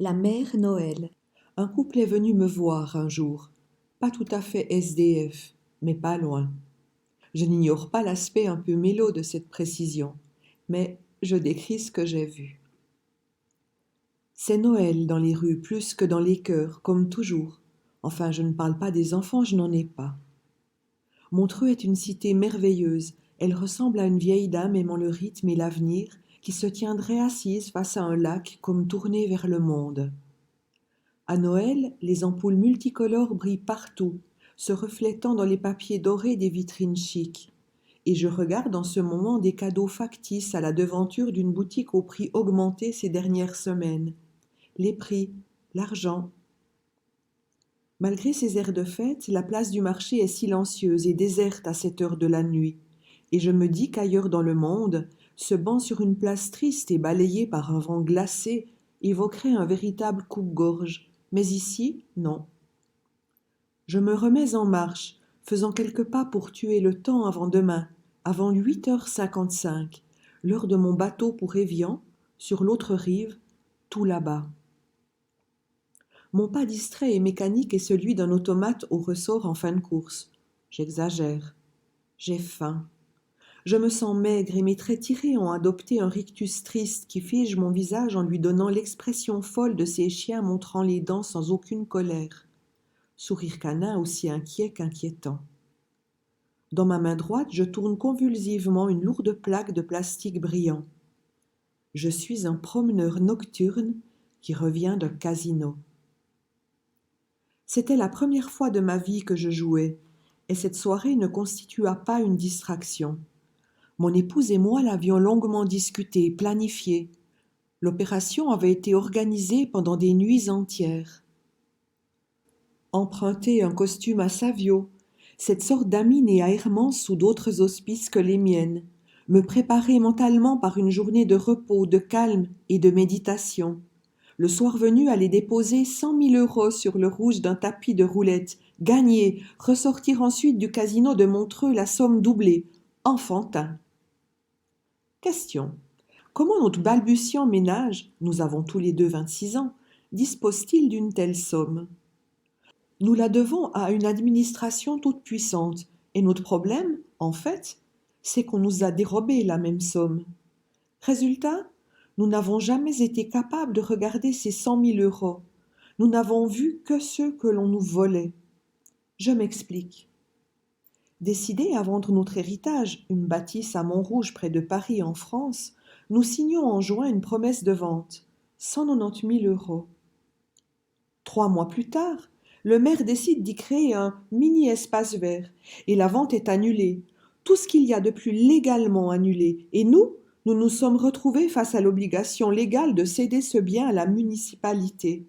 La mère Noël. Un couple est venu me voir un jour. Pas tout à fait SDF, mais pas loin. Je n'ignore pas l'aspect un peu mélo de cette précision, mais je décris ce que j'ai vu. C'est Noël dans les rues plus que dans les cœurs, comme toujours. Enfin, je ne parle pas des enfants, je n'en ai pas. Montreux est une cité merveilleuse. Elle ressemble à une vieille dame aimant le rythme et l'avenir, qui se tiendrait assise face à un lac comme tournée vers le monde. À Noël, les ampoules multicolores brillent partout, se reflétant dans les papiers dorés des vitrines chics. Et je regarde en ce moment des cadeaux factices à la devanture d'une boutique au prix augmenté ces dernières semaines. Les prix, l'argent. Malgré ces airs de fête, la place du marché est silencieuse et déserte à cette heure de la nuit. Et je me dis qu'ailleurs dans le monde, ce banc sur une place triste et balayé par un vent glacé évoquerait un véritable coupe-gorge. Mais ici, non. Je me remets en marche, faisant quelques pas pour tuer le temps avant demain, avant 8h55, l'heure de mon bateau pour Évian, sur l'autre rive, tout là-bas. Mon pas distrait et mécanique est celui d'un automate au ressort en fin de course. J'exagère. J'ai faim. Je me sens maigre et mes traits tirés ont adopté un rictus triste qui fige mon visage en lui donnant l'expression folle de ces chiens montrant les dents sans aucune colère. Sourire canin aussi inquiet qu'inquiétant. Dans ma main droite, je tourne convulsivement une lourde plaque de plastique brillant. Je suis un promeneur nocturne qui revient d'un casino. C'était la première fois de ma vie que je jouais, et cette soirée ne constitua pas une distraction. Mon épouse et moi l'avions longuement discutée, planifiée. L'opération avait été organisée pendant des nuits entières. Emprunter un costume à Savio, cette sorte d'ami né à Hermance sous d'autres auspices que les miennes, me préparer mentalement par une journée de repos, de calme et de méditation. Le soir venu, aller déposer 100 000 € sur le rouge d'un tapis de roulette, gagner, ressortir ensuite du casino de Montreux la somme doublée. Enfantin. Question. Comment notre balbutiant ménage, nous avons tous les deux 26 ans, dispose-t-il d'une telle somme? Nous la devons à une administration toute puissante, et notre problème, en fait, c'est qu'on nous a dérobé la même somme. Résultat, nous n'avons jamais été capables de regarder ces 100 000 €. Nous n'avons vu que ceux que l'on nous volait. Je m'explique. Décidés à vendre notre héritage, une bâtisse à Montrouge près de Paris en France, nous signons en juin une promesse de vente, 190 000 €. 3 mois plus tard, le maire décide d'y créer un mini-espace vert et la vente est annulée. Tout ce qu'il y a de plus légalement annulé. Et nous nous sommes retrouvés face à l'obligation légale de céder ce bien à la municipalité.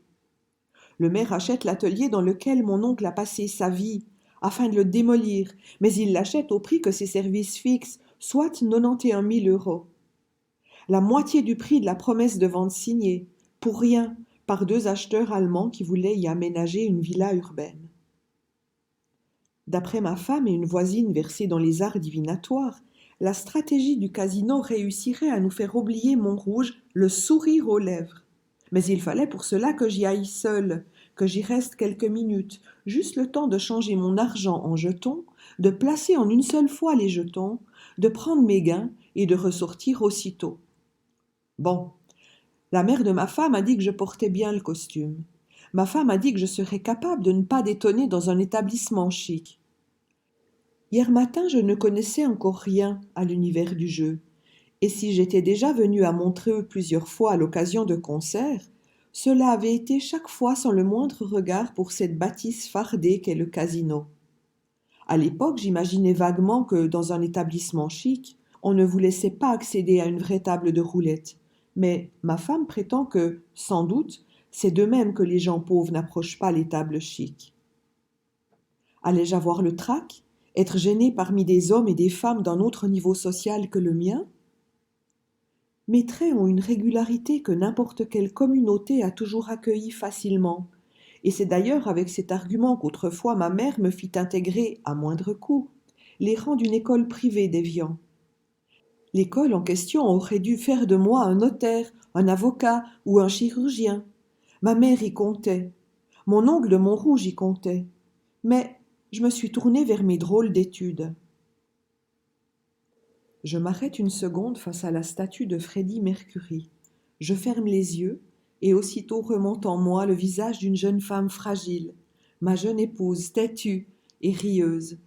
Le maire achète l'atelier dans lequel mon oncle a passé sa vie, afin de le démolir, mais il l'achète au prix que ses services fixent, soit 91 000 €. La moitié du prix de la promesse de vente signée, pour rien, par 2 acheteurs allemands qui voulaient y aménager une villa urbaine. D'après ma femme et une voisine versée dans les arts divinatoires, la stratégie du casino réussirait à nous faire oublier Montrouge, le sourire aux lèvres. Mais il fallait pour cela que j'y aille seule, que j'y reste quelques minutes, juste le temps de changer mon argent en jetons, de placer en une seule fois les jetons, de prendre mes gains et de ressortir aussitôt. Bon, la mère de ma femme a dit que je portais bien le costume. Ma femme a dit que je serais capable de ne pas détonner dans un établissement chic. Hier matin, je ne connaissais encore rien à l'univers du jeu. Et si j'étais déjà venue à Montreux plusieurs fois à l'occasion de concerts, cela avait été chaque fois sans le moindre regard pour cette bâtisse fardée qu'est le casino. À l'époque, j'imaginais vaguement que, dans un établissement chic, on ne vous laissait pas accéder à une vraie table de roulette. Mais ma femme prétend que, sans doute, c'est de même que les gens pauvres n'approchent pas les tables chics. Allais-je avoir le trac, être gênée parmi des hommes et des femmes d'un autre niveau social que le mien? Mes traits ont une régularité que n'importe quelle communauté a toujours accueillie facilement, et c'est d'ailleurs avec cet argument qu'autrefois ma mère me fit intégrer, à moindre coût, les rangs d'une école privée d'Évian. L'école en question aurait dû faire de moi un notaire, un avocat ou un chirurgien. Ma mère y comptait. Mon oncle de Montrouge y comptait. Mais je me suis tournée vers mes drôles d'études. Je m'arrête une seconde face à la statue de Freddie Mercury. Je ferme les yeux et aussitôt remonte en moi le visage d'une jeune femme fragile, ma jeune épouse, têtue et rieuse.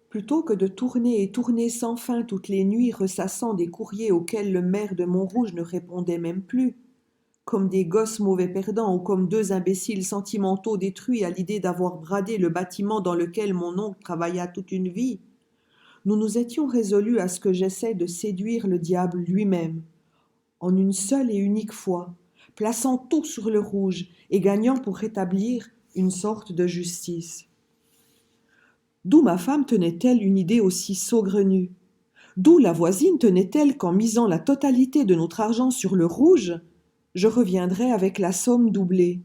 Plutôt que de tourner et tourner sans fin toutes les nuits ressassant des courriers auxquels le maire de Montrouge ne répondait même plus, comme des gosses mauvais perdants ou comme deux imbéciles sentimentaux détruits à l'idée d'avoir bradé le bâtiment dans lequel mon oncle travailla toute une vie, nous nous étions résolus à ce que j'essaie de séduire le diable lui-même, en une seule et unique fois, plaçant tout sur le rouge et gagnant pour rétablir une sorte de justice. D'où ma femme tenait-elle une idée aussi saugrenue? D'où la voisine tenait-elle qu'en misant la totalité de notre argent sur le rouge, je reviendrais avec la somme doublée?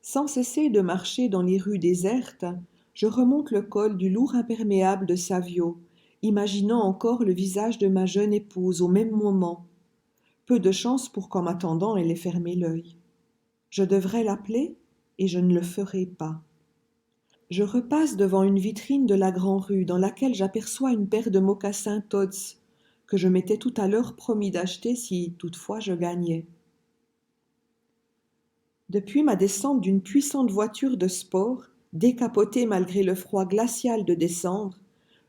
Sans cesser de marcher dans les rues désertes, je remonte le col du lourd imperméable de Savio, imaginant encore le visage de ma jeune épouse au même moment. Peu de chance pour qu'en m'attendant elle ait fermé l'œil. Je devrais l'appeler et je ne le ferai pas. Je repasse devant une vitrine de la Grand-Rue dans laquelle j'aperçois une paire de mocassins Tod's que je m'étais tout à l'heure promis d'acheter si toutefois je gagnais. Depuis ma descente d'une puissante voiture de sport, décapotée malgré le froid glacial de décembre,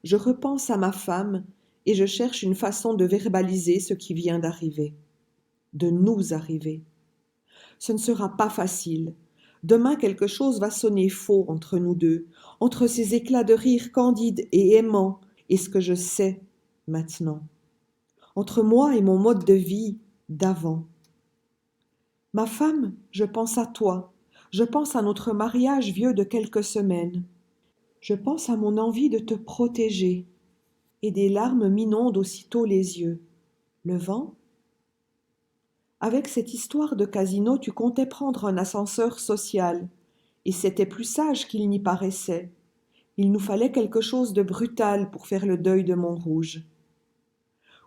je repense à ma femme et je cherche une façon de verbaliser ce qui vient d'arriver, de nous arriver. Ce ne sera pas facile. Demain quelque chose va sonner faux entre nous deux, entre ces éclats de rire candides et aimants et ce que je sais maintenant, entre moi et mon mode de vie d'avant. Ma femme, je pense à toi, je pense à notre mariage vieux de quelques semaines, je pense à mon envie de te protéger, et des larmes m'inondent aussitôt les yeux. Le vent? Avec cette histoire de casino, tu comptais prendre un ascenseur social, et c'était plus sage qu'il n'y paraissait. Il nous fallait quelque chose de brutal pour faire le deuil de Montrouge.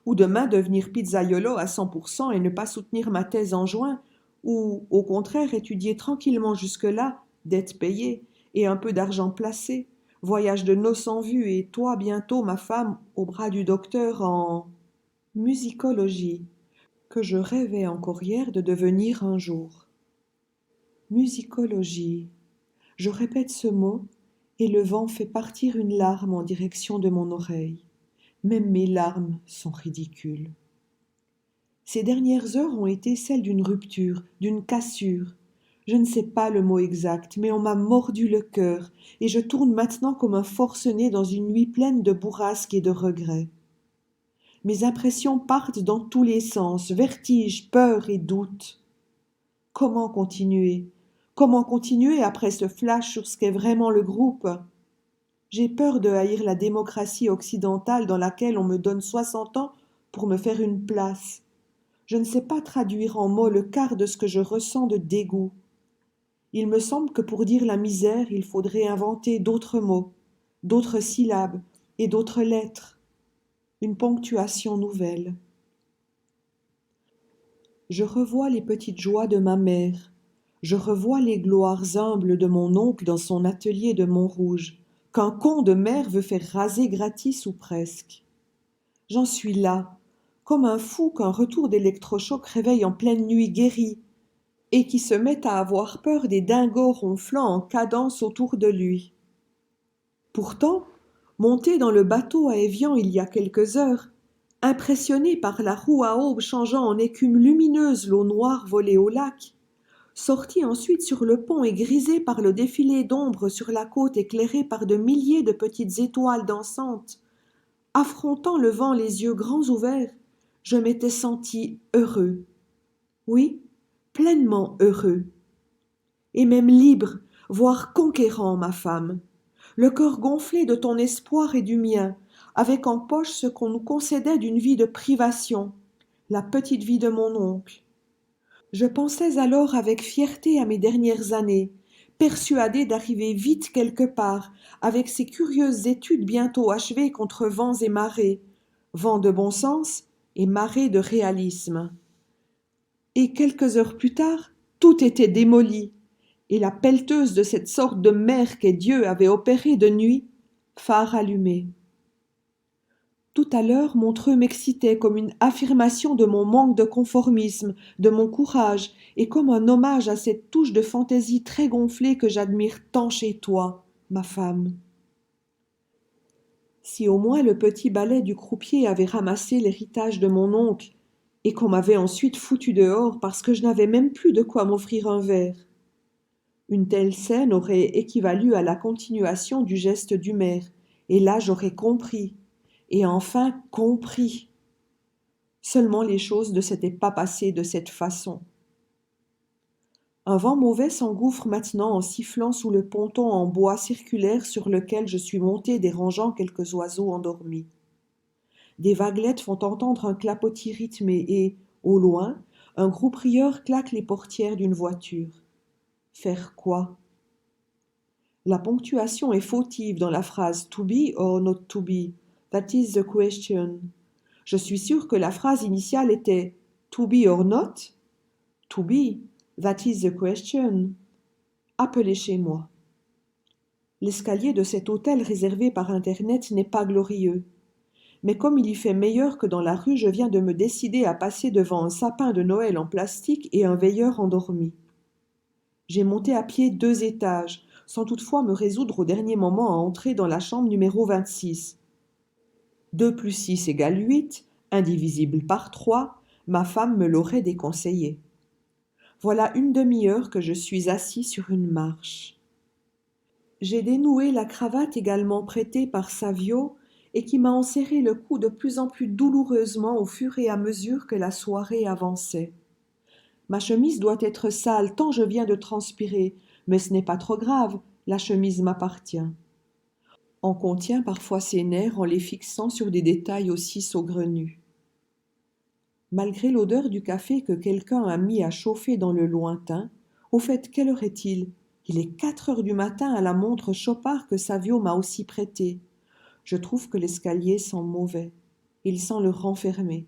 Ou demain devenir pizzaiolo à 100% et ne pas soutenir ma thèse en juin, ou au contraire étudier tranquillement jusque-là, dette payée et un peu d'argent placé, voyage de noces en vue et toi bientôt ma femme au bras du docteur en musicologie, que je rêvais encore hier de devenir un jour. Musicologie. Je répète ce mot et le vent fait partir une larme en direction de mon oreille. Même mes larmes sont ridicules. Ces dernières heures ont été celles d'une rupture, d'une cassure. Je ne sais pas le mot exact, mais on m'a mordu le cœur, et je tourne maintenant comme un forcené dans une nuit pleine de bourrasques et de regrets. Mes impressions partent dans tous les sens, vertige, peur et doute. Comment continuer? Comment continuer après ce flash sur ce qu'est vraiment le groupe? J'ai peur de haïr la démocratie occidentale dans laquelle on me donne 60 ans pour me faire une place. Je ne sais pas traduire en mots le quart de ce que je ressens de dégoût. Il me semble que pour dire la misère, il faudrait inventer d'autres mots, d'autres syllabes et d'autres lettres, une ponctuation nouvelle. Je revois les petites joies de ma mère, je revois les gloires humbles de mon oncle dans son atelier de Montrouge, qu'un con de maire veut faire raser gratis ou presque. J'en suis là, comme un fou qu'un retour d'électrochoc réveille en pleine nuit guéri, et qui se met à avoir peur des dingos ronflant en cadence autour de lui. Pourtant, monté dans le bateau à Évian il y a quelques heures, impressionné par la roue à aubes changeant en écume lumineuse l'eau noire volée au lac, sorti ensuite sur le pont et grisé par le défilé d'ombres sur la côte éclairée par de milliers de petites étoiles dansantes, affrontant le vent les yeux grands ouverts, je m'étais senti heureux. Oui, pleinement heureux. Et même libre, voire conquérant, ma femme. Le cœur gonflé de ton espoir et du mien, avec en poche ce qu'on nous concédait d'une vie de privation, la petite vie de mon oncle. Je pensais alors avec fierté à mes dernières années, persuadée d'arriver vite quelque part, avec ces curieuses études bientôt achevées contre vents et marées, vents de bon sens et marées de réalisme. Et quelques heures plus tard, tout était démoli, et la pelleteuse de cette sorte de mer qu'est Dieu avait opéré de nuit, phare allumé. Tout à l'heure, Montreux m'excitait comme une affirmation de mon manque de conformisme, de mon courage, et comme un hommage à cette touche de fantaisie très gonflée que j'admire tant chez toi, ma femme. Si au moins le petit balai du croupier avait ramassé l'héritage de mon oncle, et qu'on m'avait ensuite foutu dehors parce que je n'avais même plus de quoi m'offrir un verre. Une telle scène aurait équivalu à la continuation du geste du maire, et là j'aurais compris, et enfin compris. Seulement les choses ne s'étaient pas passées de cette façon. Un vent mauvais s'engouffre maintenant en sifflant sous le ponton en bois circulaire sur lequel je suis monté dérangeant quelques oiseaux endormis. Des vaguelettes font entendre un clapotis rythmé et, au loin, un groupe rieur claque les portières d'une voiture. Faire quoi? La ponctuation est fautive dans la phrase to be or not to be. That is the question. Je suis sûr que la phrase initiale était to be or not. To be. That is the question. Appelez chez moi. L'escalier de cet hôtel réservé par Internet n'est pas glorieux. Mais comme il y fait meilleur que dans la rue, je viens de me décider à passer devant un sapin de Noël en plastique et un veilleur endormi. J'ai monté à pied 2 étages, sans toutefois me résoudre au dernier moment à entrer dans la chambre numéro 26. 2 plus 6 égale 8, indivisible par 3, ma femme me l'aurait déconseillé. Voilà une demi-heure que je suis assis sur une marche. J'ai dénoué la cravate également prêtée par Savio et qui m'a enserré le cou de plus en plus douloureusement au fur et à mesure que la soirée avançait. Ma chemise doit être sale tant je viens de transpirer, mais ce n'est pas trop grave, la chemise m'appartient. On contient parfois ses nerfs en les fixant sur des détails aussi saugrenus. Malgré l'odeur du café que quelqu'un a mis à chauffer dans le lointain, au fait, quelle heure est-il? Il est 4 heures du matin à la montre Chopard que Savio m'a aussi prêtée. Je trouve que l'escalier sent mauvais. Il sent le renfermer.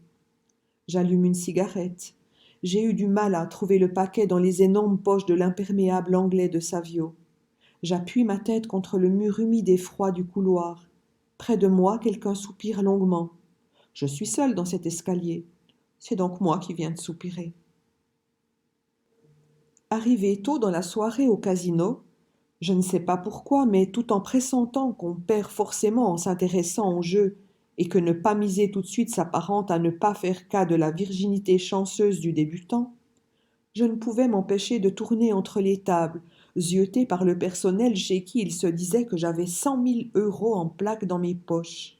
J'allume une cigarette. J'ai eu du mal à trouver le paquet dans les énormes poches de l'imperméable anglais de Savio. J'appuie ma tête contre le mur humide et froid du couloir. Près de moi, quelqu'un soupire longuement. Je suis seule dans cet escalier. C'est donc moi qui viens de soupirer. Arrivé tôt dans la soirée au casino, je ne sais pas pourquoi, mais tout en pressentant qu'on perd forcément en s'intéressant au jeu et que ne pas miser tout de suite s'apparente à ne pas faire cas de la virginité chanceuse du débutant, je ne pouvais m'empêcher de tourner entre les tables, zioté par le personnel chez qui il se disait que j'avais 100 000 € en plaques dans mes poches.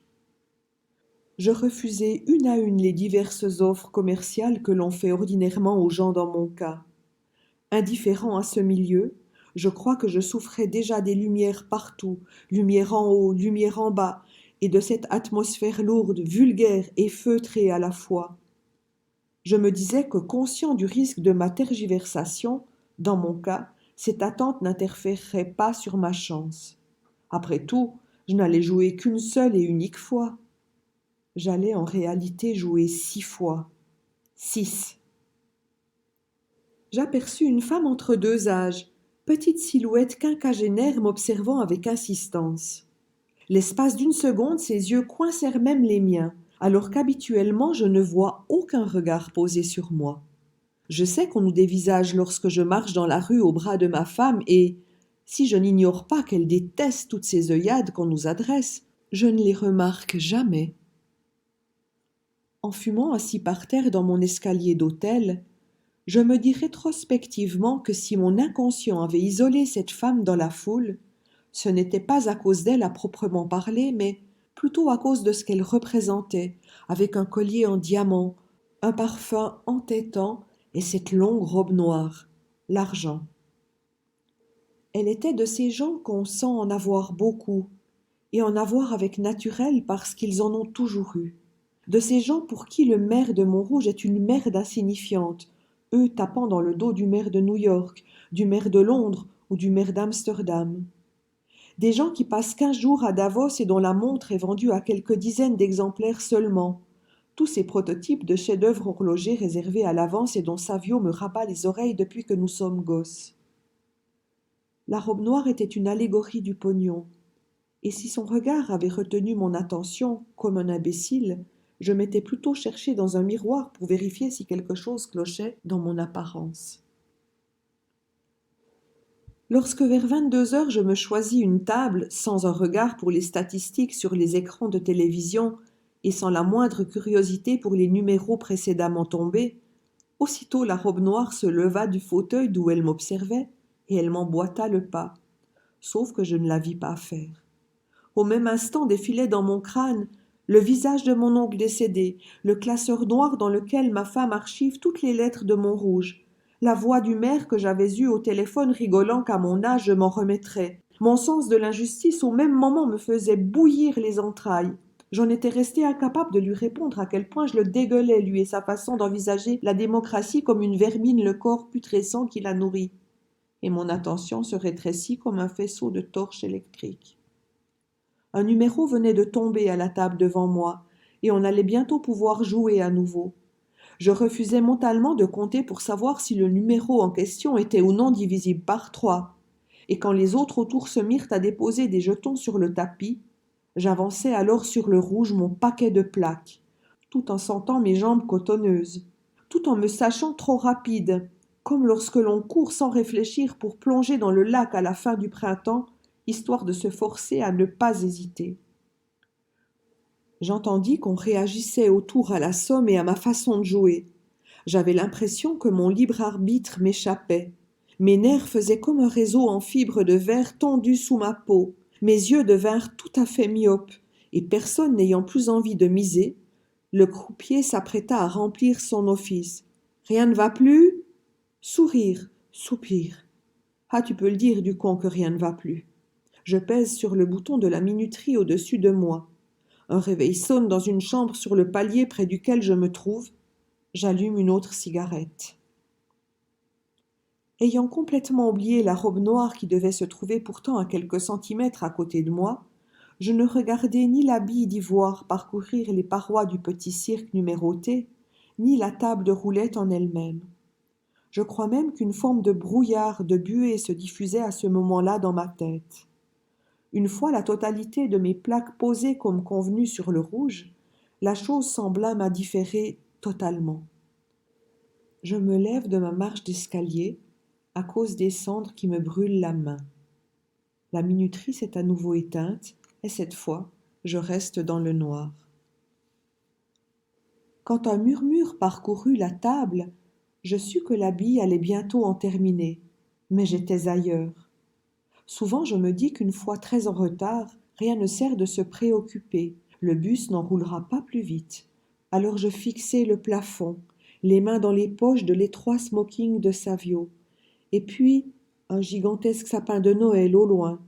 Je refusai une à une les diverses offres commerciales que l'on fait ordinairement aux gens dans mon cas. Indifférent à ce milieu, je crois que je souffrais déjà des lumières partout, lumière en haut, lumière en bas, et de cette atmosphère lourde, vulgaire et feutrée à la fois. Je me disais que, conscient du risque de ma tergiversation, dans mon cas, cette attente n'interférerait pas sur ma chance. Après tout, je n'allais jouer qu'une seule et unique fois. J'allais en réalité jouer 6 fois. 6. J'aperçus une femme entre 2 âges, petite silhouette quinquagénaire m'observant avec insistance. L'espace d'une seconde, ses yeux coincèrent même les miens, alors qu'habituellement je ne vois aucun regard posé sur moi. Je sais qu'on nous dévisage lorsque je marche dans la rue au bras de ma femme et, si je n'ignore pas qu'elle déteste toutes ces œillades qu'on nous adresse, je ne les remarque jamais. En fumant assis par terre dans mon escalier d'hôtel, je me dis rétrospectivement que si mon inconscient avait isolé cette femme dans la foule, ce n'était pas à cause d'elle à proprement parler, mais plutôt à cause de ce qu'elle représentait, avec un collier en diamant, un parfum entêtant et cette longue robe noire, l'argent. Elle était de ces gens qu'on sent en avoir beaucoup, et en avoir avec naturel parce qu'ils en ont toujours eu. De ces gens pour qui le maire de Montrouge est une merde insignifiante, eux tapant dans le dos du maire de New York, du maire de Londres ou du maire d'Amsterdam. Des gens qui passent 15 jours à Davos et dont la montre est vendue à quelques dizaines d'exemplaires seulement, tous ces prototypes de chefs-d'œuvre horlogers réservés à l'avance et dont Savio me rabat les oreilles depuis que nous sommes gosses. La robe noire était une allégorie du pognon, et si son regard avait retenu mon attention comme un imbécile, je m'étais plutôt cherché dans un miroir pour vérifier si quelque chose clochait dans mon apparence. Lorsque vers 22 heures je me choisis une table, sans un regard pour les statistiques sur les écrans de télévision et sans la moindre curiosité pour les numéros précédemment tombés, aussitôt la robe noire se leva du fauteuil d'où elle m'observait et elle m'emboîta le pas, sauf que je ne la vis pas faire. Au même instant défilait dans mon crâne le visage de mon oncle décédé, le classeur noir dans lequel ma femme archive toutes les lettres de Montrouge, la voix du maire que j'avais eue au téléphone rigolant qu'à mon âge je m'en remettrais. Mon sens de l'injustice au même moment me faisait bouillir les entrailles. J'en étais restée incapable de lui répondre à quel point je le dégueulais, lui et sa façon d'envisager la démocratie comme une vermine le corps putrescent qui la nourrit. Et mon attention se rétrécit comme un faisceau de torches électriques. Un numéro venait de tomber à la table devant moi, et on allait bientôt pouvoir jouer à nouveau. Je refusais mentalement de compter pour savoir si le numéro en question était ou non divisible par 3, et quand les autres autour se mirent à déposer des jetons sur le tapis, j'avançais alors sur le rouge mon paquet de plaques, tout en sentant mes jambes cotonneuses, tout en me sachant trop rapide, comme lorsque l'on court sans réfléchir pour plonger dans le lac à la fin du printemps, histoire de se forcer à ne pas hésiter. J'entendis qu'on réagissait autour à la somme et à ma façon de jouer. J'avais l'impression que mon libre arbitre m'échappait. Mes nerfs faisaient comme un réseau en fibres de verre tendu sous ma peau. Mes yeux devinrent tout à fait myopes, et personne n'ayant plus envie de miser, le croupier s'apprêta à remplir son office. « Rien ne va plus ?» Sourire, soupir. « Ah, tu peux le dire du con que rien ne va plus. » Je pèse sur le bouton de la minuterie au-dessus de moi. Un réveil sonne dans une chambre sur le palier près duquel je me trouve. J'allume une autre cigarette. Ayant complètement oublié la robe noire qui devait se trouver pourtant à quelques centimètres à côté de moi, je ne regardais ni la bille d'ivoire parcourir les parois du petit cirque numéroté, ni la table de roulette en elle-même. Je crois même qu'une forme de brouillard de buée se diffusait à ce moment-là dans ma tête. Une fois la totalité de mes plaques posées comme convenu sur le rouge, la chose sembla m'indifférer totalement. Je me lève de ma marche d'escalier à cause des cendres qui me brûlent la main. La minuterie s'est à nouveau éteinte et cette fois, je reste dans le noir. Quand un murmure parcourut la table, je sus que la bille allait bientôt en terminer, mais j'étais ailleurs. Souvent je me dis qu'une fois très en retard, rien ne sert de se préoccuper, le bus n'en roulera pas plus vite. Alors je fixai le plafond, les mains dans les poches de l'étroit smoking de Savio, et puis un gigantesque sapin de Noël au loin.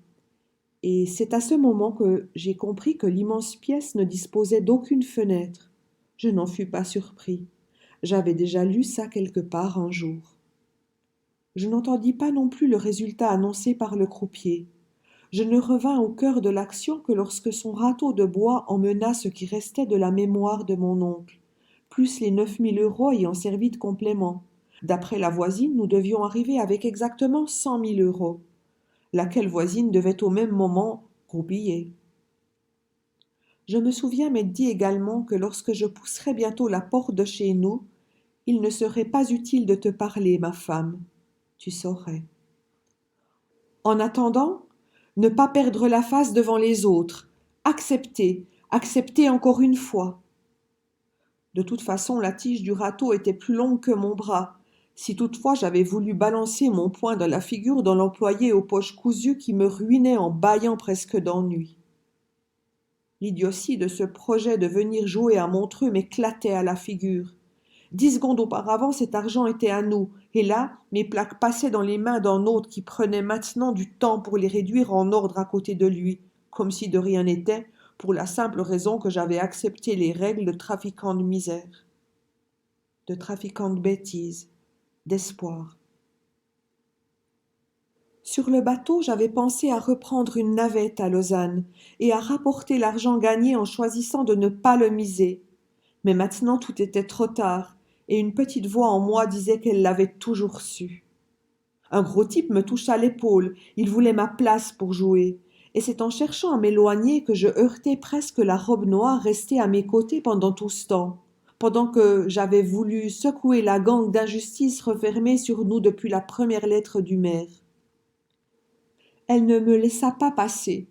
Et c'est à ce moment que j'ai compris que l'immense pièce ne disposait d'aucune fenêtre. Je n'en fus pas surpris. J'avais déjà lu ça quelque part un jour. Je n'entendis pas non plus le résultat annoncé par le croupier. Je ne revins au cœur de l'action que lorsque son râteau de bois emmena ce qui restait de la mémoire de mon oncle, plus les 9 000 € ayant servi de complément. D'après la voisine, nous devions arriver avec exactement 100 000 €, laquelle voisine devait au même moment roupiller. Je me souviens m'être dit également que lorsque je pousserais bientôt la porte de chez nous, il ne serait pas utile de te parler, ma femme. Tu saurais. En attendant, ne pas perdre la face devant les autres, accepter encore une fois. De toute façon, la tige du râteau était plus longue que mon bras, si toutefois j'avais voulu balancer mon poing dans la figure de l'employé aux poches cousues qui me ruinait en bâillant presque d'ennui. L'idiotie de ce projet de venir jouer à Montreux m'éclatait à la figure. 10 secondes auparavant, cet argent était à nous, et là, mes plaques passaient dans les mains d'un autre qui prenait maintenant du temps pour les réduire en ordre à côté de lui, comme si de rien n'était, pour la simple raison que j'avais accepté les règles de trafiquant de misère, de trafiquant de bêtises, d'espoir. Sur le bateau, j'avais pensé à reprendre une navette à Lausanne et à rapporter l'argent gagné en choisissant de ne pas le miser. Mais maintenant tout était trop tard, et une petite voix en moi disait qu'elle l'avait toujours su. Un gros type me toucha l'épaule, il voulait ma place pour jouer, et c'est en cherchant à m'éloigner que je heurtai presque la robe noire restée à mes côtés pendant tout ce temps, pendant que j'avais voulu secouer la gangue d'injustice refermée sur nous depuis la première lettre du maire. Elle ne me laissa pas passer.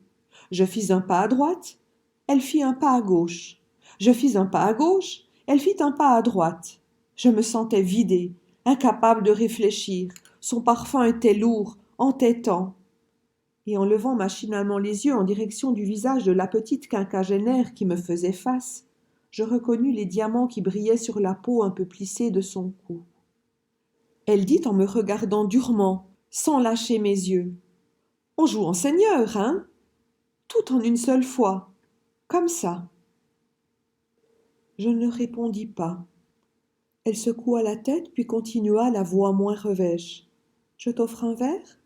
Je fis un pas à droite, elle fit un pas à gauche. Je fis un pas à gauche, elle fit un pas à droite. Je me sentais vidée, incapable de réfléchir. Son parfum était lourd, entêtant. Et en levant machinalement les yeux en direction du visage de la petite quinquagénaire qui me faisait face, je reconnus les diamants qui brillaient sur la peau un peu plissée de son cou. Elle dit en me regardant durement, sans lâcher mes yeux. « On joue en seigneur, hein ? Tout en une seule fois, comme ça. » Je ne répondis pas. Elle secoua la tête puis continua la voix moins revêche. « Je t'offre un verre ?»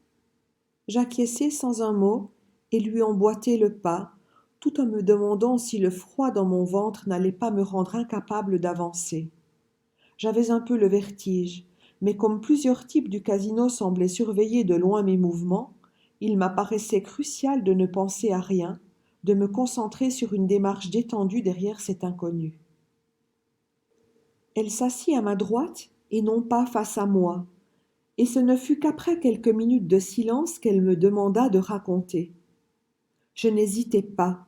J'acquiesçai sans un mot et lui emboîtai le pas, tout en me demandant si le froid dans mon ventre n'allait pas me rendre incapable d'avancer. J'avais un peu le vertige, mais comme plusieurs types du casino semblaient surveiller de loin mes mouvements, il m'apparaissait crucial de ne penser à rien, de me concentrer sur une démarche détendue derrière cet inconnu. Elle s'assit à ma droite et non pas face à moi, et ce ne fut qu'après quelques minutes de silence qu'elle me demanda de raconter. Je n'hésitai pas.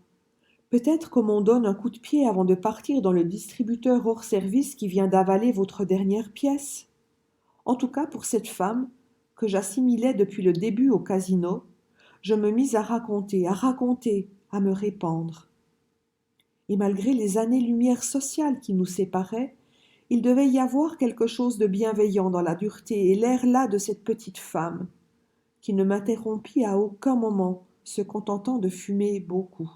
Peut-être qu'on m'en donne un coup de pied avant de partir dans le distributeur hors service qui vient d'avaler votre dernière pièce. En tout cas, pour cette femme, que j'assimilais depuis le début au casino, je me mis à raconter, à me répandre. Et malgré les années-lumière sociales qui nous séparaient, il devait y avoir quelque chose de bienveillant dans la dureté et l'air las de cette petite femme, qui ne m'interrompit à aucun moment, se contentant de fumer beaucoup.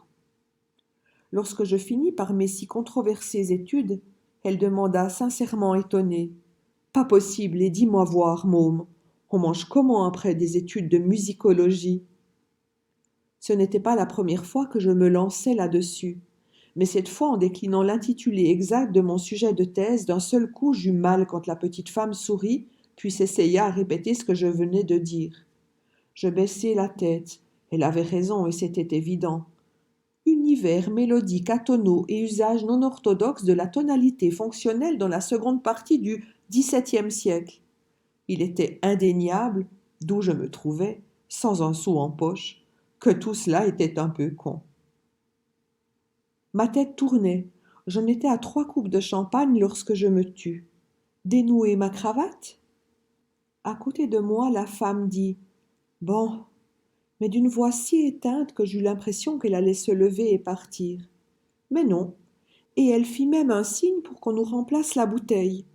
Lorsque je finis par mes si controversées études, elle demanda sincèrement étonnée. « Pas possible, et dis-moi voir, môme, on mange comment après des études de musicologie ?» Ce n'était pas la première fois que je me lançais là-dessus, mais cette fois en déclinant l'intitulé exact de mon sujet de thèse, d'un seul coup j'eus mal quand la petite femme sourit, puis s'essaya à répéter ce que je venais de dire. Je baissai la tête. Elle avait raison et c'était évident. Univers mélodique atonaux et usage non orthodoxe de la tonalité fonctionnelle dans la seconde partie du XVIIe siècle. Il était indéniable, d'où je me trouvais, sans un sou en poche, que tout cela était un peu con. Ma tête tournait. J'en étais à 3 coupes de champagne lorsque je me tus. Dénouer ma cravate ? À côté de moi, la femme dit « Bon », mais d'une voix si éteinte que j'eus l'impression qu'elle allait se lever et partir. Mais non, et elle fit même un signe pour qu'on nous remplace la bouteille.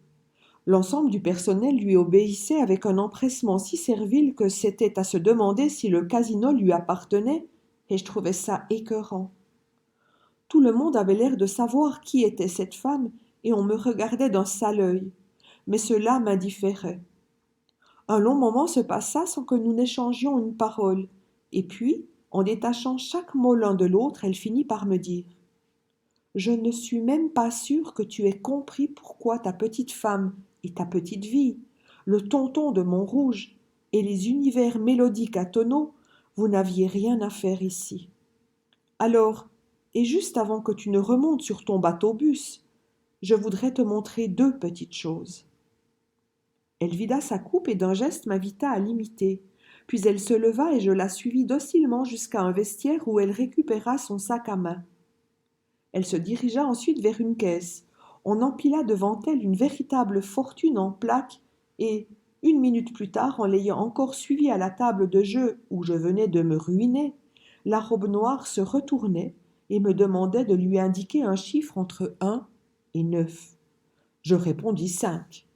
L'ensemble du personnel lui obéissait avec un empressement si servile que c'était à se demander si le casino lui appartenait, et je trouvais ça écœurant. Tout le monde avait l'air de savoir qui était cette femme, et on me regardait d'un sale œil, mais cela m'indifférait. Un long moment se passa sans que nous n'échangions une parole, et puis, en détachant chaque mot l'un de l'autre, elle finit par me dire « Je ne suis même pas sûre que tu aies compris pourquoi ta petite femme et ta petite vie, le tonton de Montrouge et les univers mélodiques à tonneaux, vous n'aviez rien à faire ici. Alors, et juste avant que tu ne remontes sur ton bateau-bus, je voudrais te montrer 2 petites choses. » Elle vida sa coupe et d'un geste m'invita à l'imiter. Puis elle se leva et je la suivis docilement jusqu'à un vestiaire où elle récupéra son sac à main. Elle se dirigea ensuite vers une caisse. On empila devant elle une véritable fortune en plaques et, 1 minute plus tard, en l'ayant encore suivie à la table de jeu où je venais de me ruiner, la robe noire se retournait et me demandait de lui indiquer un chiffre entre 1 et 9. Je répondis 5.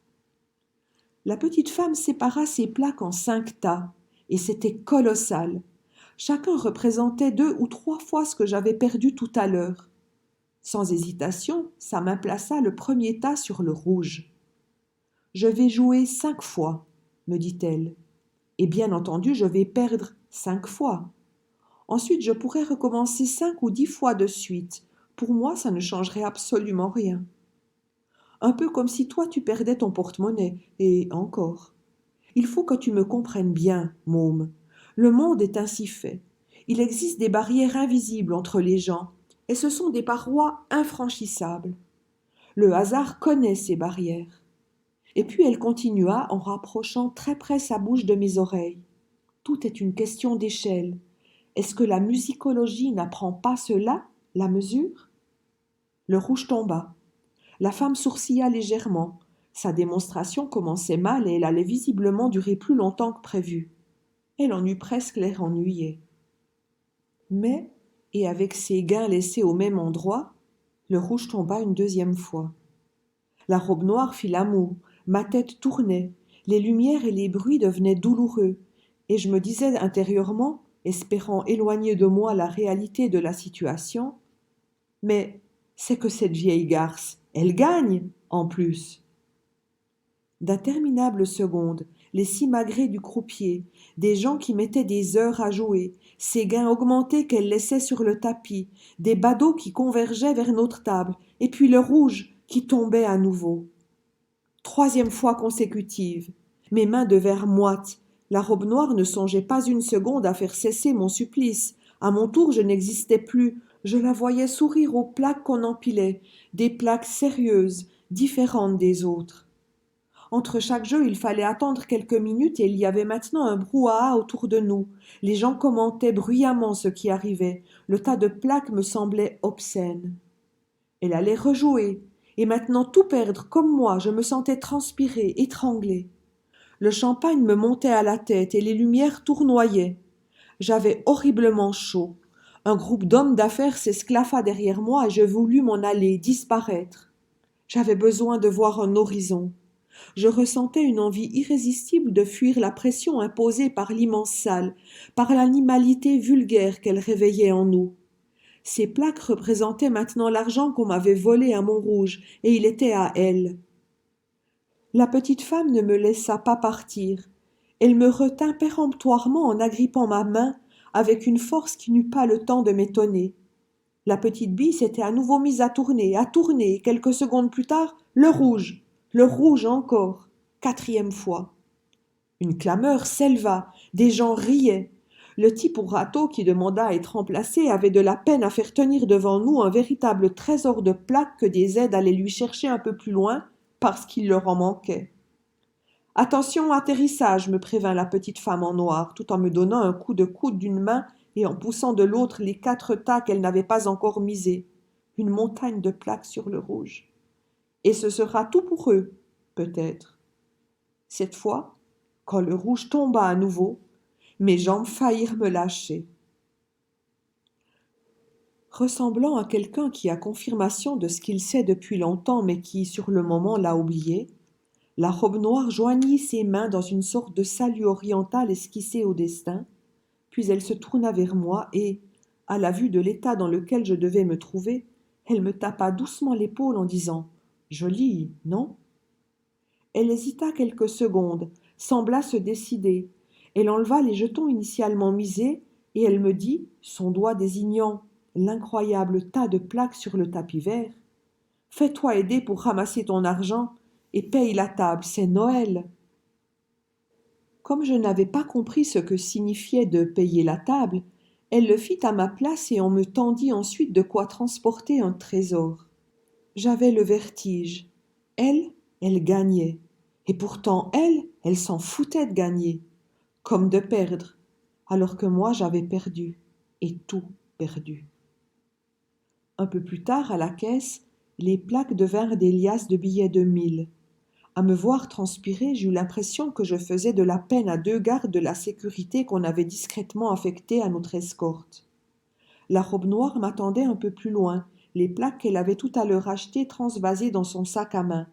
La petite femme sépara ses plaques en 5 tas, et c'était colossal. Chacun représentait 2 ou 3 fois ce que j'avais perdu tout à l'heure. Sans hésitation, sa main plaça le premier tas sur le rouge. « Je vais jouer 5 fois, » me dit-elle. « Et bien entendu, je vais perdre 5 fois. Ensuite, je pourrais recommencer 5 ou 10 fois de suite. Pour moi, ça ne changerait absolument rien. » Un peu comme si toi tu perdais ton porte-monnaie, et encore. Il faut que tu me comprennes bien, môme. Le monde est ainsi fait. Il existe des barrières invisibles entre les gens, et ce sont des parois infranchissables. Le hasard connaît ces barrières. Et puis elle continua en rapprochant très près sa bouche de mes oreilles. Tout est une question d'échelle. Est-ce que la musicologie n'apprend pas cela, la mesure? Le rouge tomba. La femme sourcilla légèrement. Sa démonstration commençait mal et elle allait visiblement durer plus longtemps que prévu. Elle en eut presque l'air ennuyée. Mais, et avec ses gains laissés au même endroit, le rouge tomba une deuxième fois. La robe noire fit la moue, ma tête tournait, les lumières et les bruits devenaient douloureux, et je me disais intérieurement, espérant éloigner de moi la réalité de la situation, mais c'est que cette vieille garce, elle gagne, en plus. D'interminables secondes, les simagrées du croupier, des gens qui mettaient des heures à jouer, ces gains augmentés qu'elle laissait sur le tapis, des badauds qui convergeaient vers notre table, et puis le rouge qui tombait à nouveau. Troisième fois consécutive. Mes mains devinrent moites. La robe noire ne songeait pas une seconde à faire cesser mon supplice. À mon tour, je n'existais plus. Je la voyais sourire aux plaques qu'on empilait, des plaques sérieuses, différentes des autres. Entre chaque jeu, il fallait attendre quelques minutes et il y avait maintenant un brouhaha autour de nous. Les gens commentaient bruyamment ce qui arrivait. Le tas de plaques me semblait obscène. Elle allait rejouer, et maintenant tout perdre comme moi, je me sentais transpirer, étranglée. Le champagne me montait à la tête et les lumières tournoyaient. J'avais horriblement chaud. Un groupe d'hommes d'affaires s'esclaffa derrière moi et je voulus m'en aller, disparaître. J'avais besoin de voir un horizon. Je ressentais une envie irrésistible de fuir la pression imposée par l'immense salle, par l'animalité vulgaire qu'elle réveillait en nous. Ces plaques représentaient maintenant l'argent qu'on m'avait volé à Montrouge, et il était à elle. La petite femme ne me laissa pas partir. Elle me retint péremptoirement en agrippant ma main avec une force qui n'eut pas le temps de m'étonner. La petite bille s'était à nouveau mise à tourner, et quelques secondes plus tard, le rouge encore, quatrième fois. Une clameur s'éleva, des gens riaient. Le type au râteau qui demanda à être remplacé avait de la peine à faire tenir devant nous un véritable trésor de plaques que des aides allaient lui chercher un peu plus loin parce qu'il leur en manquait. Attention, atterrissage, me prévint la petite femme en noir, tout en me donnant un coup de coude d'une main et en poussant de l'autre les 4 tas qu'elle n'avait pas encore misés. Une montagne de plaques sur le rouge. Et ce sera tout pour eux, peut-être. Cette fois, quand le rouge tomba à nouveau, mes jambes faillirent me lâcher. Ressemblant à quelqu'un qui a confirmation de ce qu'il sait depuis longtemps mais qui, sur le moment, l'a oublié, la robe noire joignit ses mains dans une sorte de salut oriental esquissé au destin, puis elle se tourna vers moi et, à la vue de l'état dans lequel je devais me trouver, elle me tapa doucement l'épaule en disant « Jolie, non ?» Elle hésita quelques secondes, sembla se décider. Elle enleva les jetons initialement misés et elle me dit, son doigt désignant l'incroyable tas de plaques sur le tapis vert, « Fais-toi aider pour ramasser ton argent et paye la table, c'est Noël. » Comme je n'avais pas compris ce que signifiait de payer la table, elle le fit à ma place et on me tendit ensuite de quoi transporter un trésor. J'avais le vertige. Elle gagnait. Et pourtant, elle s'en foutait de gagner, comme de perdre, alors que moi j'avais perdu, et tout perdu. Un peu plus tard, à la caisse, les plaques devinrent des liasses de billets de 1000. À me voir transpirer, j'eus l'impression que je faisais de la peine à 2 gardes de la sécurité qu'on avait discrètement affectés à notre escorte. La robe noire m'attendait un peu plus loin, les plaques qu'elle avait tout à l'heure achetées transvasées dans son sac à main.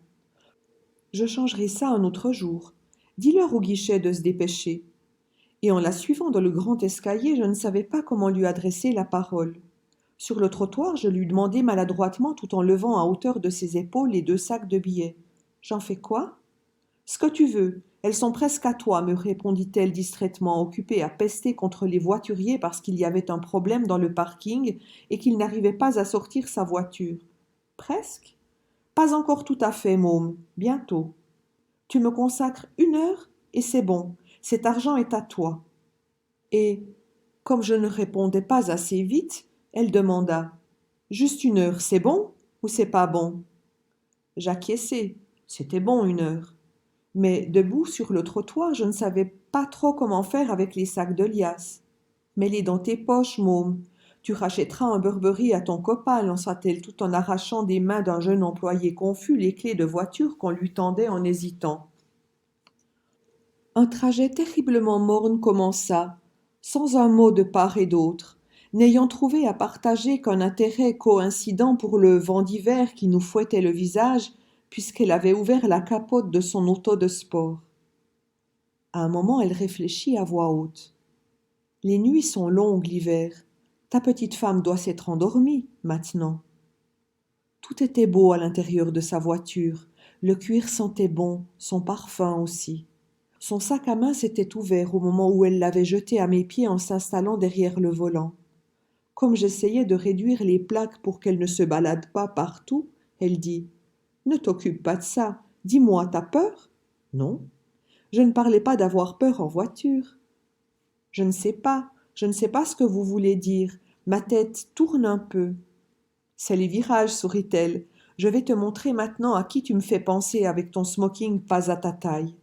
Je changerai ça un autre jour. Dis-leur au guichet de se dépêcher. Et en la suivant dans le grand escalier, je ne savais pas comment lui adresser la parole. Sur le trottoir, je lui demandai maladroitement tout en levant à hauteur de ses épaules les 2 sacs de billets. « J'en fais quoi ?»« Ce que tu veux. Elles sont presque à toi, me répondit-elle distraitement, occupée à pester contre les voituriers parce qu'il y avait un problème dans le parking et qu'il n'arrivait pas à sortir sa voiture. « Presque ?» Pas encore tout à fait, môme, bientôt. Tu me consacres 1 heure et c'est bon, cet argent est à toi. Et, comme je ne répondais pas assez vite, elle demanda: Juste 1 heure, c'est bon ou c'est pas bon? J'acquiesçai, c'était bon 1 heure. Mais debout sur le trottoir, je ne savais pas trop comment faire avec les sacs de liasse. Mets-les dans tes poches, môme. Tu rachèteras un Burberry à ton copain, lança-t-elle tout en arrachant des mains d'un jeune employé confus les clés de voiture qu'on lui tendait en hésitant. Un trajet terriblement morne commença, sans un mot de part et d'autre, n'ayant trouvé à partager qu'un intérêt coïncident pour le vent d'hiver qui nous fouettait le visage, puisqu'elle avait ouvert la capote de son auto de sport. À un moment, elle réfléchit à voix haute. Les nuits sont longues l'hiver. Ta petite femme doit s'être endormie maintenant. Tout était beau à l'intérieur de sa voiture. Le cuir sentait bon, son parfum aussi. Son sac à main s'était ouvert au moment où elle l'avait jeté à mes pieds en s'installant derrière le volant. Comme j'essayais de réduire les plaques pour qu'elle ne se balade pas partout, elle dit: Ne t'occupe pas de ça. Dis-moi, t'as peur? Non. Je ne parlais pas d'avoir peur en voiture. Je ne sais pas ce que vous voulez dire. Ma tête tourne un peu. C'est les virages, sourit-elle. Je vais te montrer maintenant à qui tu me fais penser avec ton smoking pas à ta taille.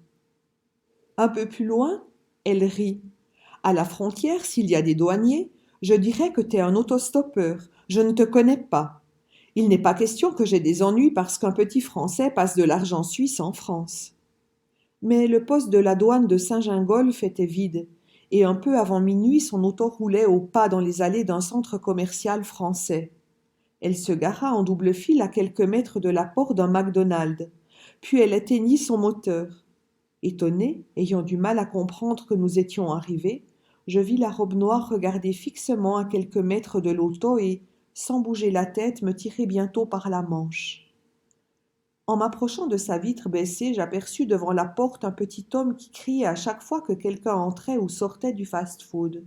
Un peu plus loin, elle rit. À la frontière, s'il y a des douaniers, je dirais que t'es un autostoppeur. Je ne te connais pas. Il n'est pas question que j'ai des ennuis parce qu'un petit Français passe de l'argent suisse en France. Mais le poste de la douane de Saint-Gingolph était vide, et un peu avant minuit son auto roulait au pas dans les allées d'un centre commercial français. Elle se gara en double file à quelques mètres de la porte d'un McDonald's, puis elle éteignit son moteur. Étonnée, ayant du mal à comprendre que nous étions arrivés, je vis la robe noire regarder fixement à quelques mètres de l'auto et, sans bouger la tête, me tirer bientôt par la manche. En m'approchant de sa vitre baissée, j'aperçus devant la porte un petit homme qui criait à chaque fois que quelqu'un entrait ou sortait du fast-food.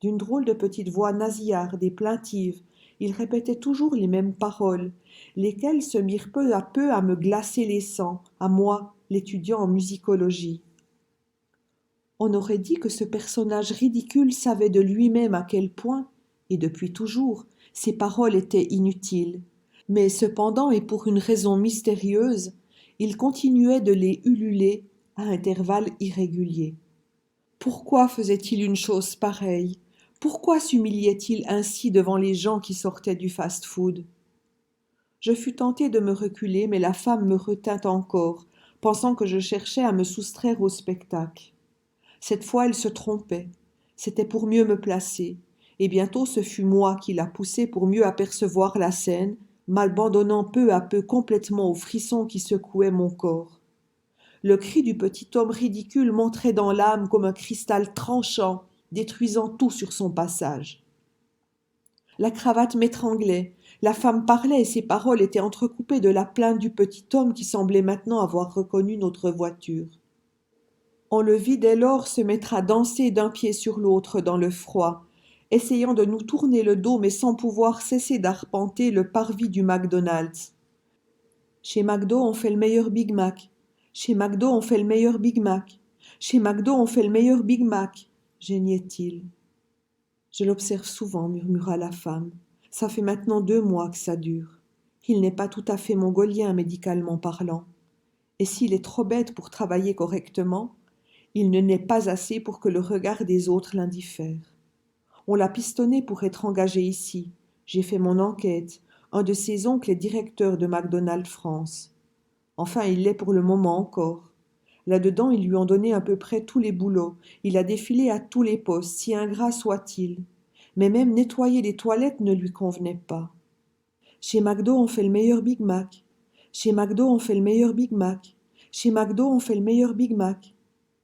D'une drôle de petite voix nasillarde et plaintive, il répétait toujours les mêmes paroles, lesquelles se mirent peu à peu à me glacer les sangs, à moi, l'étudiant en musicologie. On aurait dit que ce personnage ridicule savait de lui-même à quel point, et depuis toujours, ses paroles étaient inutiles. Mais cependant, et pour une raison mystérieuse, il continuait de les ululer à intervalles irréguliers. Pourquoi faisait-il une chose pareille? Pourquoi s'humiliait-il ainsi devant les gens qui sortaient du fast-food? Je fus tentée de me reculer, mais la femme me retint encore, pensant que je cherchais à me soustraire au spectacle. Cette fois, elle se trompait. C'était pour mieux me placer, et bientôt ce fut moi qui la poussai pour mieux apercevoir la scène, m'abandonnant peu à peu complètement aux frissons qui secouaient mon corps. Le cri du petit homme ridicule montrait dans l'âme comme un cristal tranchant, détruisant tout sur son passage. La cravate m'étranglait, la femme parlait et ses paroles étaient entrecoupées de la plainte du petit homme qui semblait maintenant avoir reconnu notre voiture. On le vit dès lors se mettre à danser d'un pied sur l'autre dans le froid, essayant de nous tourner le dos mais sans pouvoir cesser d'arpenter le parvis du McDonald's. Chez McDo, on fait le meilleur Big Mac. Chez McDo, on fait le meilleur Big Mac. Chez McDo, on fait le meilleur Big Mac, geignait-il. Je l'observe souvent, murmura la femme. Ça fait maintenant 2 mois que ça dure. Il n'est pas tout à fait mongolien, médicalement parlant. Et s'il est trop bête pour travailler correctement, il ne n'est pas assez pour que le regard des autres l'indiffère. On l'a pistonné pour être engagé ici. J'ai fait mon enquête. Un de ses oncles est directeur de McDonald's France. Enfin, il l'est pour le moment encore. Là-dedans, ils lui ont donné à peu près tous les boulots. Il a défilé à tous les postes, si ingrat soit-il. Mais même nettoyer les toilettes ne lui convenait pas. Chez McDo, on fait le meilleur Big Mac. Chez McDo, on fait le meilleur Big Mac. Chez McDo, on fait le meilleur Big Mac.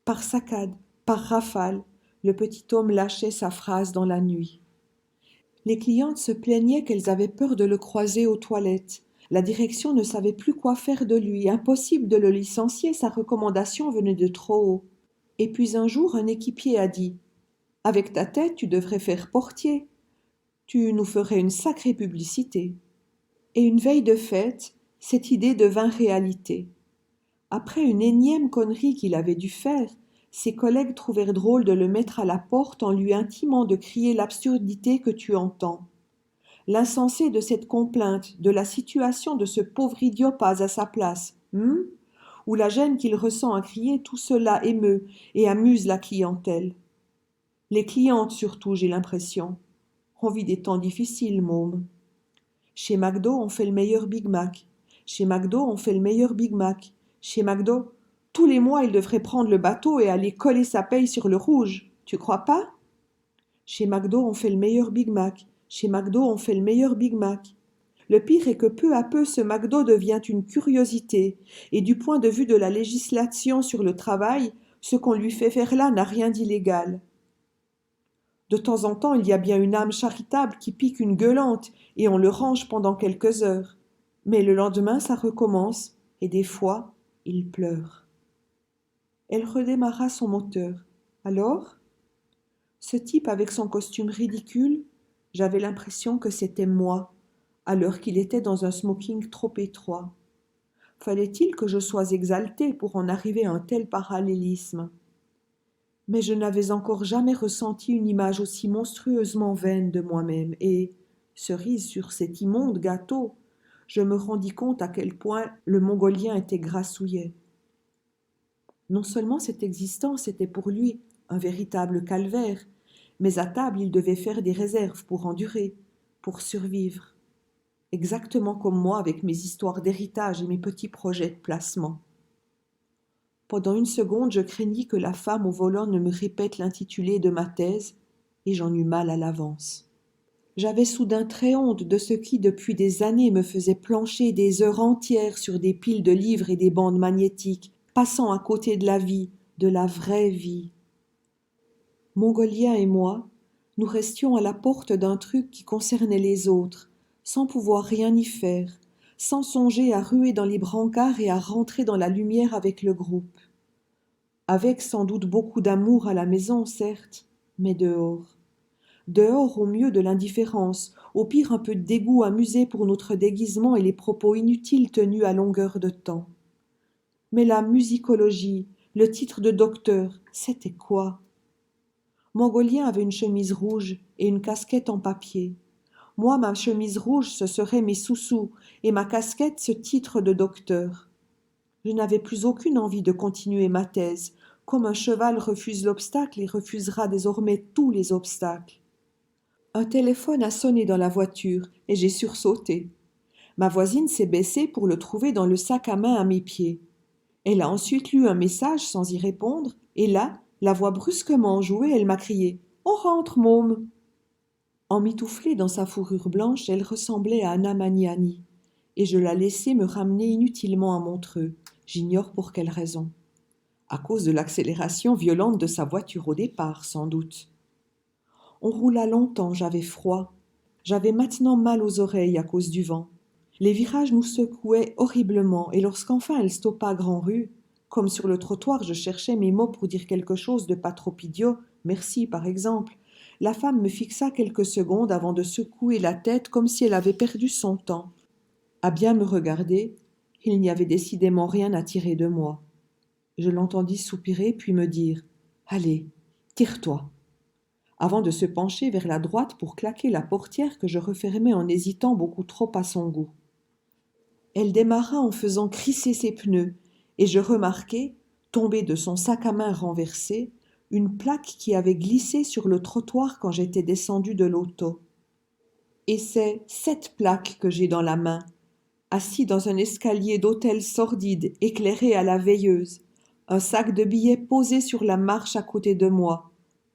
Par saccade, par rafale, le petit homme lâchait sa phrase dans la nuit. Les clientes se plaignaient qu'elles avaient peur de le croiser aux toilettes. La direction ne savait plus quoi faire de lui, impossible de le licencier, sa recommandation venait de trop haut. Et puis un jour, un équipier a dit: « Avec ta tête, tu devrais faire portier. Tu nous ferais une sacrée publicité. » Et une veille de fête, Cette idée devint réalité. Après une énième connerie qu'il avait dû faire, ses collègues trouvèrent drôle de le mettre à la porte en lui intimant de crier l'absurdité que tu entends. L'insensé de cette complainte, de la situation de ce pauvre idiot pas à sa place, ou la gêne qu'il ressent à crier, tout cela émeut et amuse la clientèle. Les clientes surtout, j'ai l'impression. On vit des temps difficiles, môme. Chez McDo, on fait le meilleur Big Mac. Chez McDo, on fait le meilleur Big Mac. Chez McDo, tous les mois, il devrait prendre le bateau et aller coller sa paye sur le rouge. Tu crois pas? Chez McDo, on fait le meilleur Big Mac. Chez McDo, on fait le meilleur Big Mac. Le pire est que peu à peu, ce McDo devient une curiosité, et du point de vue de la législation sur le travail, ce qu'on lui fait faire là n'a rien d'illégal. De temps en temps, il y a bien une âme charitable qui pique une gueulante, et on le range pendant quelques heures. Mais le lendemain, ça recommence, et des fois, il pleure. Elle redémarra son moteur. Alors? Ce type avec son costume ridicule, j'avais l'impression que c'était moi, alors qu'il était dans un smoking trop étroit. Fallait-il que je sois exaltée pour en arriver à un tel parallélisme? Mais je n'avais encore jamais ressenti une image aussi monstrueusement vaine de moi-même, et, cerise sur cet immonde gâteau, je me rendis compte à quel point le Mongolien était grassouillet. Non seulement cette existence était pour lui un véritable calvaire, mais à table il devait faire des réserves pour endurer, pour survivre. Exactement comme moi avec mes histoires d'héritage et mes petits projets de placement. Pendant une seconde, je craignis que la femme au volant ne me répète l'intitulé de ma thèse, et j'en eus mal à l'avance. J'avais soudain très honte de ce qui, depuis des années, me faisait plancher des heures entières sur des piles de livres et des bandes magnétiques, passant à côté de la vie, de la vraie vie. Mongolien et moi, nous restions à la porte d'un truc qui concernait les autres, sans pouvoir rien y faire, sans songer à ruer dans les brancards et à rentrer dans la lumière avec le groupe. Avec sans doute beaucoup d'amour à la maison, certes, mais dehors. Dehors au mieux de l'indifférence, au pire un peu de dégoût amusé pour notre déguisement et les propos inutiles tenus à longueur de temps. Mais la musicologie, le titre de docteur, c'était quoi? Mongolien avait une chemise rouge et une casquette en papier. Moi, ma chemise rouge, ce serait mes sous-sous, et ma casquette, ce titre de docteur. Je n'avais plus aucune envie de continuer ma thèse, comme un cheval refuse l'obstacle et refusera désormais tous les obstacles. Un téléphone a sonné dans la voiture, et j'ai sursauté. Ma voisine s'est baissée pour le trouver dans le sac à main à mes pieds. Elle a ensuite lu un message sans y répondre, et là, la voix brusquement enjouée, elle m'a crié « On rentre, môme !» Emmitouflée dans sa fourrure blanche, elle ressemblait à Anna Magnani, et je la laissai me ramener inutilement à Montreux, j'ignore pour quelle raison. À cause de l'accélération violente de sa voiture au départ, sans doute. On roula longtemps, j'avais froid. J'avais maintenant mal aux oreilles à cause du vent. Les virages nous secouaient horriblement, et lorsqu'enfin elle stoppa Grand-Rue, comme sur le trottoir je cherchais mes mots pour dire quelque chose de pas trop idiot, merci par exemple, la femme me fixa quelques secondes avant de secouer la tête comme si elle avait perdu son temps. À bien me regarder, il n'y avait décidément rien à tirer de moi. Je l'entendis soupirer puis me dire « Allez, tire-toi » avant de se pencher vers la droite pour claquer la portière que je refermai en hésitant beaucoup trop à son goût. Elle démarra en faisant crisser ses pneus, et je remarquai, tombée de son sac à main renversé, une plaque qui avait glissé sur le trottoir quand j'étais descendue de l'auto. Et c'est cette plaque que j'ai dans la main, assis dans un escalier d'hôtel sordide éclairé à la veilleuse, un sac de billets posé sur la marche à côté de moi,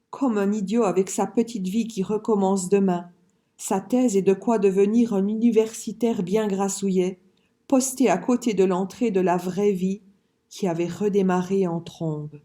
comme un idiot avec sa petite vie qui recommence demain, sa thèse et de quoi devenir un universitaire bien grassouillet, posté à côté de l'entrée de la vraie vie qui avait redémarré en trombe.